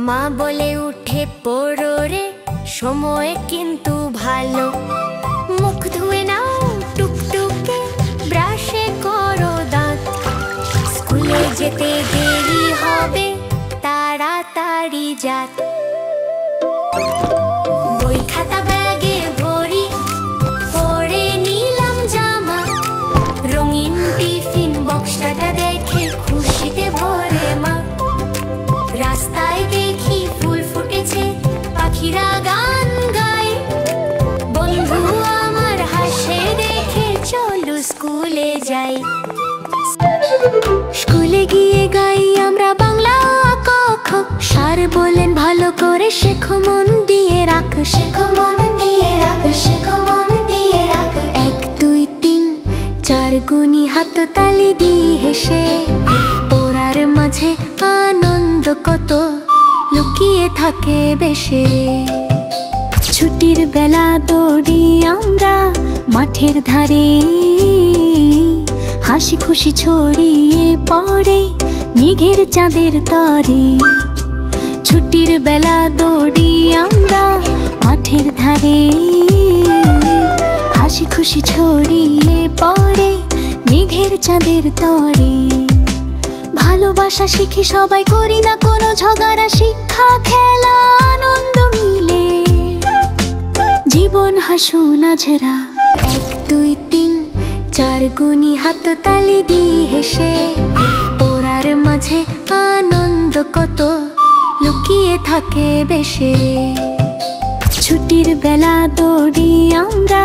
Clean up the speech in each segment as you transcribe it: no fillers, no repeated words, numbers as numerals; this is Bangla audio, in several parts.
মা বলে উঠে পড়ো রে, সময় কিন্তু ভালো। মুখ ধুয়ে নাও টুকটুকে, ব্রাশে করো দাঁত। স্কুলে যেতে দেরি হবে, তাড়াতাড়ি যাত। বই খাতা ব্যাগে ভরি, পরে নিলাম জামা। রঙিন টিফিন বক্সটা দেখে খুশিতে ভরে মা। রাস্তায় দেখি ফুল ফুটেছে, পাখিরা গান গায়। বন্ধু আমার হাসে দেখে চলো স্কুলে যাই। স্কুলে গিয়ে গাই আমরা বাংলা ক খ। স্যার বলেন ভালো করে শেখো, মন দিয়ে রাখো। শেখো মন দিয়ে রাখো, শেখো মন দিয়ে রাখো। 1 2 3 4 গুনি হাততালি দিয়ে হেসে। পড়ার মাঝে আনন্দ কত লুকিয়ে থাকে বেশে। ছুটির বেলা দৌড়ি আমরা মাঠের ধারে। হাসি খুশি ছড়িয়ে পড়ে মেঘের চাঁদের তরে। ছুটির বেলা দৌড়ি আমরা মাঠের ধারে। হাসি খুশি ছড়িয়ে পড়ে মেঘের চাঁদের তরে। ভালোবাসা শিখি সবাই, করি না কোনো ঝগড়া। শিক্ষা খেলা আনন্দ মিলে জীবন হাসুন আঝরা। 1 2 3 4 গুনি হাততালি দিয়ে হেসে। পড়ার মাঝে আনন্দ কত লুকিয়ে থাকে বেশে। ছুটির বেলা দৌড়ি আমরা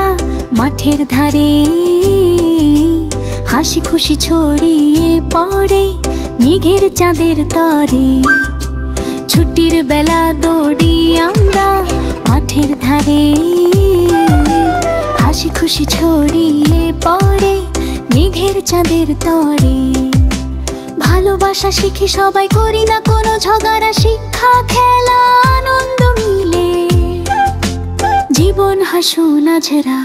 মাঠের ধারে। হাসি খুশি ছড়িয়ে পড়ে মেঘের চাঁদের তরে। ছুটির বেলা দৌড়ি আমরা মাঠের ধারে। হাসি খুশি ছড়িয়ে পড়ে মেঘের চাঁদের তরে। ভালোবাসা শিখি সবাই, করি না কোনো ঝগড়া। শিক্ষা খেলা আনন্দ মিলে জীবন হাসুন আঝরা।